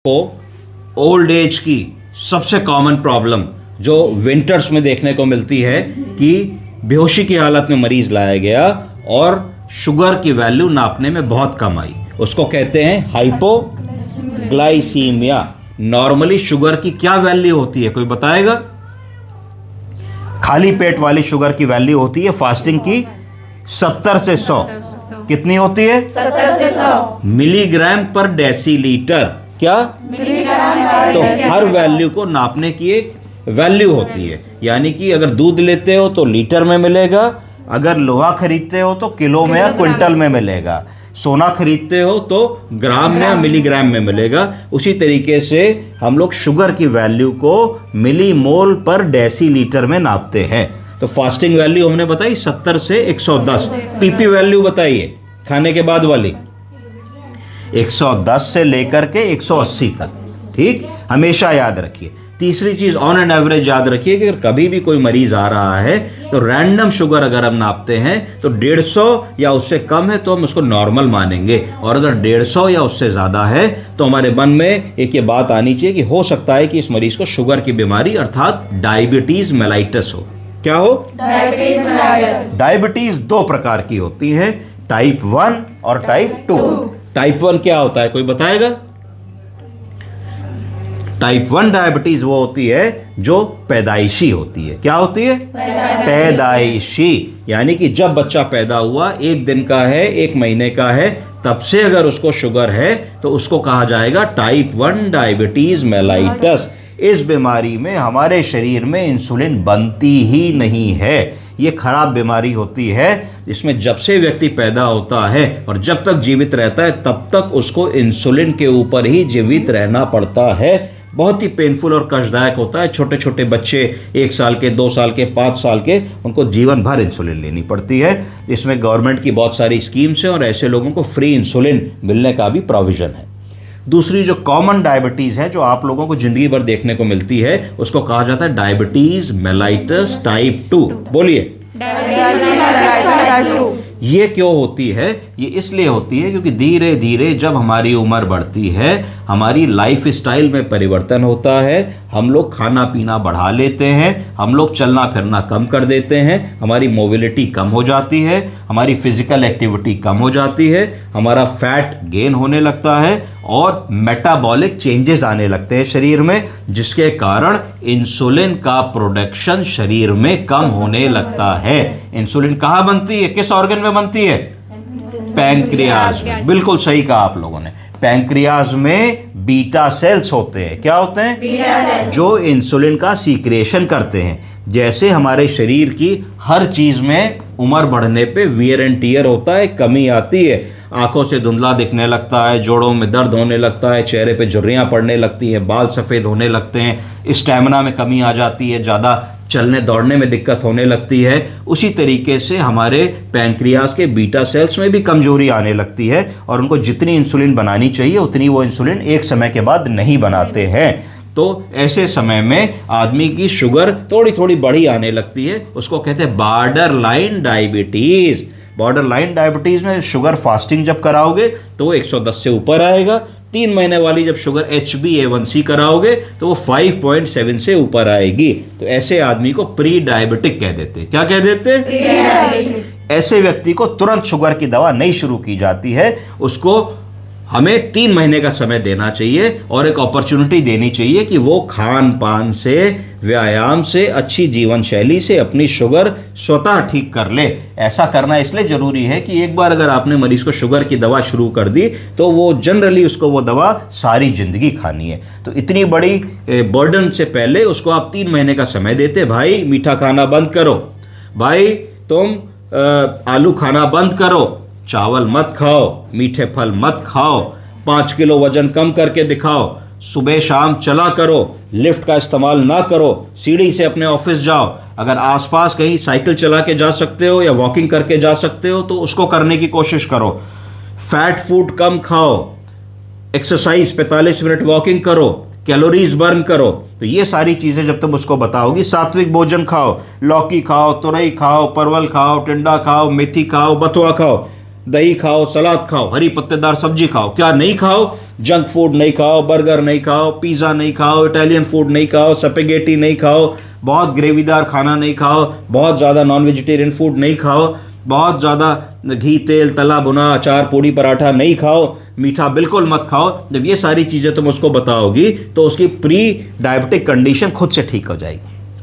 को old age की सबसे कॉमन प्रॉब्लम जो विंटर्स में देखने को मिलती है कि बेहोशी की हालत में मरीज लाया गया और शुगर की वैल्यू नापने में बहुत कम आई, उसको कहते हैं हाइपोग्लाइसीमिया। नॉर्मली शुगर की क्या वैल्यू होती है, कोई बताएगा? खाली पेट वाली शुगर की वैल्यू होती है फास्टिंग की 70 से 100। कितनी होती है? 70 से 100 मिलीग्राम पर डेसीलीटर। क्या? तो हर वैल्यू को नापने की एक वैल्यू होती है, यानी कि अगर दूध लेते हो तो लीटर में मिलेगा, अगर लोहा खरीदते हो तो किलो में या क्विंटल में मिलेगा, सोना खरीदते हो तो ग्राम में या मिलीग्राम में मिलेगा। उसी तरीके से हम लोग शुगर की वैल्यू को मिलीमोल पर डेसीलीटर में नापते हैं। तो फास्टिंग वैल्यू हमने बताई 70 से 110। पीपी वैल्यू बताइए खाने के बाद वाली 110 से लेकर के 180 तक। ठीक, हमेशा याद रखिए। तीसरी चीज ऑन एन एवरेज याद रखिए कि अगर कभी भी कोई मरीज आ रहा है तो रैंडम शुगर अगर हम नापते हैं तो 150 या उससे कम है तो हम उसको नॉर्मल मानेंगे, और अगर 150 या उससे ज्यादा है तो हमारे मन में एक ये बात आनी चाहिए कि हो सकता है कि इस मरीज को शुगर की बीमारी अर्थात डायबिटीज मेलाइटस हो। क्या हो? Diabetes mellitus. डायबिटीज दो प्रकार की होती है, टाइप 1 और टाइप 2। टाइप 1 क्या होता है, कोई बताएगा? टाइप 1 डायबिटीज वो होती है जो पैदाइशी होती है। क्या होती है? पैदाइशी, यानी कि जब बच्चा पैदा हुआ, 1 दिन का है, 1 महीने का है, तब से अगर उसको शुगर है तो उसको कहा जाएगा टाइप 1 डायबिटीज मेलाइटस। इस बीमारी में हमारे शरीर में इंसुलिन बनती ही नहीं है। ये खराब बीमारी होती है, इसमें जब से व्यक्ति पैदा होता है और जब तक जीवित रहता है तब तक उसको इंसुलिन के ऊपर ही जीवित रहना पड़ता है। बहुत ही पेनफुल और कष्टदायक होता है। छोटे छोटे बच्चे 1 साल के, 2 साल के, 5 साल के, उनको जीवन भर इंसुलिन लेनी पड़ती है। इसमें गवर्नमेंट की बहुत सारी स्कीम्स हैं और ऐसे लोगों को फ्री इंसुलिन मिलने का भी प्रोविजन है। दूसरी जो कॉमन डायबिटीज है जो आप लोगों को जिंदगी भर देखने को मिलती है उसको कहा जाता है डायबिटीज मेलाइटस टाइप 2। बोलिए। ये क्यों होती है? ये इसलिए होती है क्योंकि धीरे धीरे जब हमारी उम्र बढ़ती है, हमारी लाइफ स्टाइल में परिवर्तन होता है, हम लोग खाना पीना बढ़ा लेते हैं, हम लोग चलना फिरना कम कर देते हैं, हमारी मोबिलिटी कम हो जाती है, हमारी फिजिकल एक्टिविटी कम हो जाती है, हमारा फैट गेन होने लगता है और मेटाबॉलिक चेंजेस आने लगते हैं शरीर में, जिसके कारण इंसुलिन का प्रोडक्शन शरीर में कम होने लगता है। इंसुलिन कहाँ बनती है, किस ऑर्गन में बनती है? पैंक्रियाज में। बिल्कुल सही कहा आप लोगों ने। पैंक्रियाज में बीटा सेल्स होते हैं। क्या होते हैं? Beta cells. जो इंसुलिन का सीक्रेशन करते हैं। जैसे हमारे शरीर की हर चीज में उम्र बढ़ने पे वियर एंड टियर होता है, कमी आती है, आंखों से धुंधला दिखने लगता है, जोड़ों में दर्द होने लगता है, चेहरे पे झुर्रियां पड़ने लगती हैं, बाल सफ़ेद होने लगते हैं, स्टैमिना में कमी आ जाती है, ज़्यादा चलने दौड़ने में दिक्कत होने लगती है। उसी तरीके से हमारे पैंक्रियाज के बीटा सेल्स में भी कमजोरी आने लगती है और उनको जितनी इंसुलिन बनानी चाहिए उतनी वो इंसुलिन एक समय के बाद नहीं बनाते हैं। तो ऐसे समय में आदमी की शुगर थोड़ी थोड़ी बढ़ी आने लगती है, उसको कहते हैं border line diabetes. Border line diabetes में शुगर फास्टिंग जब कराओगे तो वो 110 से ऊपर आएगा। 3 महीने वाली जब शुगर HbA1c कराओगे तो वो 5.7 से ऊपर आएगी। तो ऐसे आदमी को प्री डायबिटिक कह देते हैं। क्या कह देते हैं? ऐसे व्यक्ति को तुरंत शुगर की दवा नहीं शुरू की जाती है, उसको हमें 3 महीने का समय देना चाहिए और एक अपॉर्चुनिटी देनी चाहिए कि वो खान पान से, व्यायाम से, अच्छी जीवन शैली से अपनी शुगर स्वतः ठीक कर ले। ऐसा करना इसलिए ज़रूरी है कि एक बार अगर आपने मरीज को शुगर की दवा शुरू कर दी तो वो जनरली उसको वो दवा सारी ज़िंदगी खानी है। तो इतनी बड़ी बर्डन से पहले उसको आप 3 महीने का समय देते, भाई मीठा खाना बंद करो, भाई तुम आलू खाना बंद करो, चावल मत खाओ, मीठे फल मत खाओ, 5 किलो वजन कम करके दिखाओ, सुबह शाम चला करो, लिफ्ट का इस्तेमाल ना करो, सीढ़ी से अपने ऑफिस जाओ, अगर आसपास कहीं साइकिल चला के जा सकते हो या वॉकिंग करके जा सकते हो तो उसको करने की कोशिश करो, फैट फूड कम खाओ, एक्सरसाइज 45 मिनट वॉकिंग करो, कैलोरीज बर्न करो। तो ये सारी चीज़ें जब तुम उसको बताओगी, सात्विक भोजन खाओ, लौकी खाओ, तुरई खाओ, परवल खाओ, टिंडा खाओ, मेथी खाओ, बथुआ खाओ, दही खाओ, सलाद खाओ, हरी पत्तेदार सब्जी खाओ, क्या नहीं खाओ? जंक फूड नहीं खाओ, बर्गर नहीं खाओ, पिज़्ज़ा नहीं खाओ, इटालियन फूड नहीं खाओ, स्पैगेटी नहीं खाओ, बहुत ग्रेवीदार खाना नहीं खाओ, बहुत ज़्यादा नॉन वेजिटेरियन फूड नहीं खाओ, बहुत ज़्यादा घी तेल तला भुना अचार पूड़ी पराठा नहीं खाओ, मीठा बिल्कुल मत खाओ। जब ये सारी चीज़ें तुम उसको बताओगी तो उसकी प्री डायबिटिक कंडीशन खुद से ठीक हो जाएगी।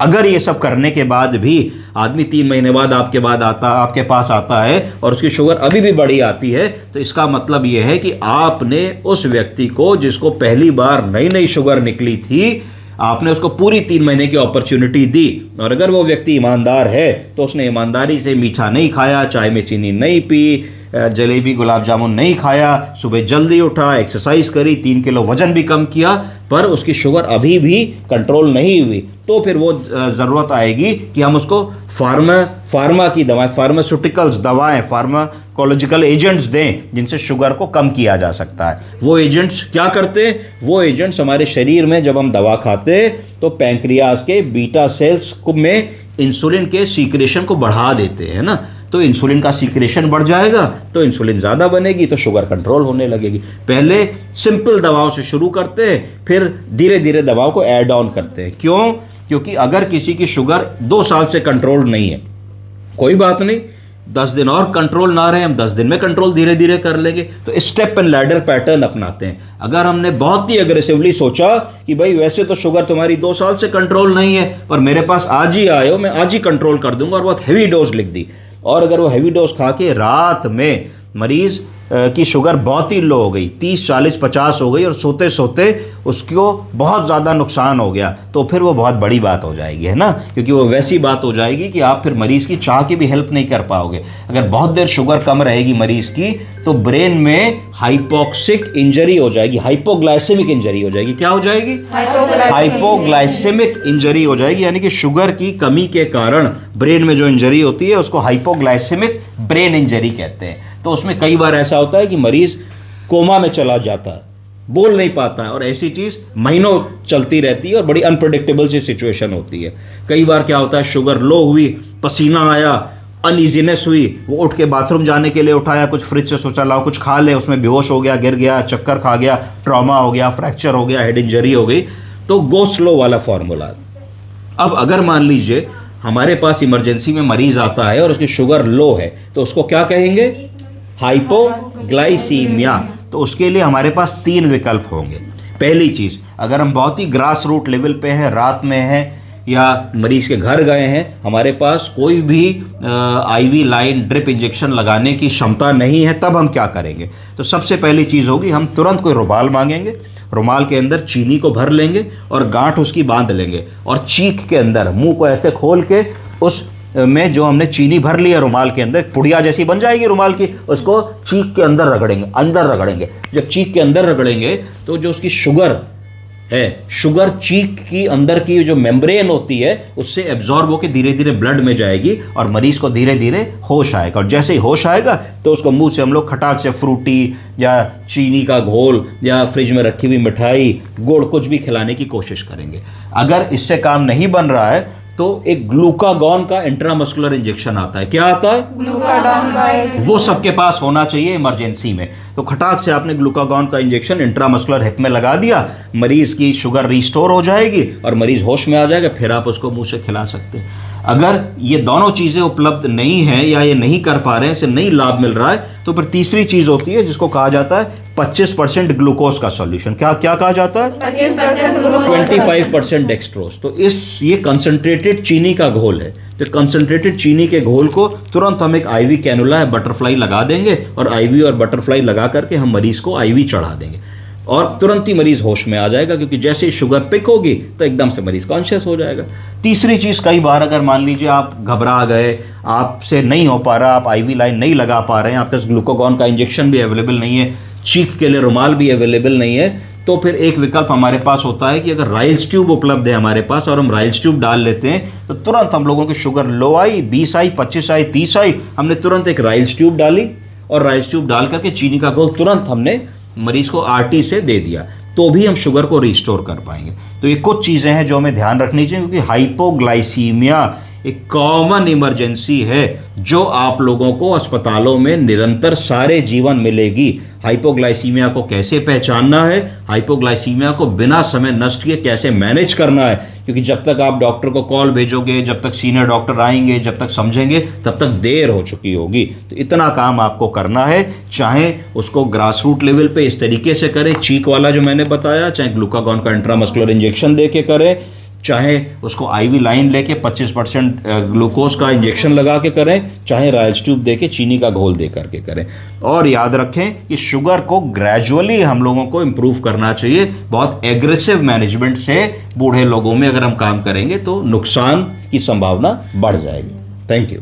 अगर ये सब करने के बाद भी आदमी 3 महीने बाद आपके पास आता है और उसकी शुगर अभी भी बढ़ी आती है, तो इसका मतलब ये है कि आपने उस व्यक्ति को, जिसको पहली बार नई नई शुगर निकली थी, आपने उसको पूरी 3 महीने की अपॉर्चुनिटी दी। और अगर वो व्यक्ति ईमानदार है तो उसने ईमानदारी से मीठा नहीं खाया, चाय में चीनी नहीं पी, जलेबी गुलाब जामुन नहीं खाया, सुबह जल्दी उठा, एक्सरसाइज करी, 3 किलो वजन भी कम किया, पर उसकी शुगर अभी भी कंट्रोल नहीं हुई, तो फिर वो ज़रूरत आएगी कि हम उसको फार्मा की दवाएं, फार्मास्यूटिकल्स दवाएं, फार्माकोलॉजिकल एजेंट्स दें जिनसे शुगर को कम किया जा सकता है। वो एजेंट्स क्या करते हैं? वो एजेंट्स हमारे शरीर में जब हम दवा खाते हैं तो पैंक्रियाज के बीटा सेल्स में इंसुलिन के सीक्रेशन को बढ़ा देते हैं ना, तो इंसुलिन का सीक्रेशन बढ़ जाएगा तो इंसुलिन ज़्यादा बनेगी तो शुगर कंट्रोल होने लगेगी। पहले सिंपल दवाओं से शुरू करते हैं, फिर धीरे धीरे दवाओं को ऐड ऑन करते हैं। क्यों? क्योंकि अगर किसी की शुगर 2 साल से कंट्रोल नहीं है, कोई बात नहीं, 10 दिन और कंट्रोल ना रहे, हम 10 दिन में कंट्रोल धीरे धीरे कर लेंगे। तो स्टेप एंड लैडर पैटर्न अपनाते हैं। अगर हमने बहुत ही अग्रेसिवली सोचा कि भाई वैसे तो शुगर तुम्हारी 2 साल से कंट्रोल नहीं है, पर मेरे पास आज ही आए हो, मैं आज ही कंट्रोल कर दूंगा, और बहुत हैवी डोज लिख दी, और अगर वो हैवी डोज खा के रात में मरीज़ की शुगर बहुत ही लो हो गई, 30, 40, 50 हो गई, और सोते सोते उसको बहुत ज़्यादा नुकसान हो गया, तो फिर वो बहुत बड़ी बात हो जाएगी, है ना, क्योंकि वो वैसी बात हो जाएगी कि आप फिर मरीज़ की चाह की भी हेल्प नहीं कर पाओगे। अगर बहुत देर शुगर कम रहेगी मरीज़ की, तो ब्रेन में हाइपोक्सिक इंजरी हो जाएगी, हाइपोग्लाइसेमिक इंजरी हो जाएगी। क्या हो जाएगी? हाइपोग्लाइसेमिक इंजरी हो जाएगी, यानी कि शुगर की कमी के कारण ब्रेन में जो इंजरी होती है उसको हाइपोग्लाइसेमिक ब्रेन इंजरी कहते हैं। तो उसमें कई बार ऐसा होता है कि मरीज़ कोमा में चला जाता है, बोल नहीं पाता है, और ऐसी चीज़ महीनों चलती रहती है और बड़ी अनप्रेडिक्टेबल सी सिचुएशन होती है। कई बार क्या होता है, शुगर लो हुई, पसीना आया, अनइजीनेस हुई, वो उठ के बाथरूम जाने के लिए उठाया, कुछ फ्रिज से सोचा लाओ कुछ खा ले, उसमें बेहोश हो गया, गिर गया, चक्कर खा गया, ट्रॉमा हो गया, फ्रैक्चर हो गया, हेड इंजरी हो गई। तो गो स्लो वाला फॉर्मूला। अब अगर मान लीजिए हमारे पास इमरजेंसी में मरीज आता है और उसकी शुगर लो है, तो उसको क्या कहेंगे? हाइपोग्लाइसीमिया। तो उसके लिए हमारे पास 3 विकल्प होंगे। पहली चीज़, अगर हम बहुत ही ग्रास रूट लेवल पे हैं, रात में हैं, या मरीज़ के घर गए हैं, हमारे पास कोई भी आईवी लाइन ड्रिप इंजेक्शन लगाने की क्षमता नहीं है, तब हम क्या करेंगे? तो सबसे पहली चीज़ होगी, हम तुरंत कोई रुमाल मांगेंगे, रुमाल के अंदर चीनी को भर लेंगे और गांठ उसकी बांध लेंगे, और चीख के अंदर मुंह को ऐसे खोल के उस में जो हमने चीनी भर लिया रुमाल के अंदर, पुड़िया जैसी बन जाएगी रुमाल की, उसको चीख के अंदर रगड़ेंगे, अंदर रगड़ेंगे। जब चीख के अंदर रगड़ेंगे तो जो उसकी शुगर है, शुगर चीक की अंदर की जो मेम्ब्रेन होती है उससे एब्जॉर्ब होकर धीरे धीरे ब्लड में जाएगी और मरीज को धीरे धीरे होश आएगा। और जैसे ही होश आएगा तो उसको मुंह से हम लोग खटाक से फ्रूटी या चीनी का घोल या फ्रिज में रखी हुई मिठाई, गुड़, कुछ भी खिलाने की कोशिश करेंगे। अगर इससे काम नहीं बन रहा है तो एक ग्लूकागॉन का इंट्रामस्कुलर इंजेक्शन आता है। क्या आता है? ग्लूकागॉन का। वो सबके पास होना चाहिए इमरजेंसी में। तो खटाक से आपने ग्लूकागॉन का इंजेक्शन इंट्रामस्कुलर हिप में लगा दिया, मरीज की शुगर रिस्टोर हो जाएगी और मरीज होश में आ जाएगा, फिर आप उसको मुंह से खिला सकते हैं। अगर ये दोनों चीज़ें उपलब्ध नहीं है या ये नहीं कर पा रहे हैं, इसे नहीं लाभ मिल रहा है, तो फिर तीसरी चीज़ होती है जिसको कहा जाता है 25% ग्लूकोज का सॉल्यूशन। क्या क्या कहा जाता है? 25% डेक्सट्रोज। तो ये कंसंट्रेटेड चीनी का घोल है। तो कंसंट्रेटेड चीनी के घोल को तुरंत हम एक आईवी कैनुला है बटरफ्लाई लगा देंगे और आईवी और बटरफ्लाई लगा करके हम मरीज को आईवी चढ़ा देंगे और तुरंत ही मरीज होश में आ जाएगा, क्योंकि जैसे ही शुगर पिक होगी तो एकदम से मरीज कॉन्शियस हो जाएगा। तीसरी चीज़, कई बार अगर मान लीजिए आप घबरा गए, आपसे नहीं हो पा रहा, आप आईवी लाइन नहीं लगा पा रहे हैं, आपके पास ग्लूकागॉन का इंजेक्शन भी अवेलेबल नहीं है, चीख के लिए रुमाल भी अवेलेबल नहीं है, तो फिर एक विकल्प हमारे पास होता है कि अगर राइल्स ट्यूब उपलब्ध है हमारे पास और हम राइल्स ट्यूब डाल लेते हैं तो तुरंत हम लोगों की शुगर लो आई, 20 आई, 25 आई, 30 आई, हमने तुरंत एक राइल्स ट्यूब डाली और राइल्स ट्यूब डाल करके चीनी का घोल तुरंत हमने मरीज को आरटी से दे दिया, तो भी हम शुगर को रिस्टोर कर पाएंगे। तो ये कुछ चीज़ें हैं जो हमें ध्यान रखनी चाहिए, क्योंकि हाइपोग्लाइसीमिया एक कॉमन इमरजेंसी है जो आप लोगों को अस्पतालों में निरंतर सारे जीवन मिलेगी। हाइपोग्लाइसीमिया को कैसे पहचानना है, हाइपोग्लाइसीमिया को बिना समय नष्ट किए कैसे मैनेज करना है, क्योंकि जब तक आप डॉक्टर को कॉल भेजोगे, जब तक सीनियर डॉक्टर आएंगे, जब तक समझेंगे, तब तक देर हो चुकी होगी। तो इतना काम आपको करना है, चाहे उसको ग्रास रूट लेवल पे इस तरीके से करें, चीक वाला जो मैंने बताया, चाहे ग्लूकागॉन का इंट्रामस्कुलर इंजेक्शन दे के करें, चाहे उसको आईवी लाइन लेके 25% ग्लूकोज का इंजेक्शन लगा के करें, चाहे राइल्स ट्यूब दे के चीनी का घोल दे करके करें। और याद रखें कि शुगर को ग्रेजुअली हम लोगों को इम्प्रूव करना चाहिए। बहुत एग्रेसिव मैनेजमेंट से बूढ़े लोगों में अगर हम काम करेंगे तो नुकसान की संभावना बढ़ जाएगी। Thank you.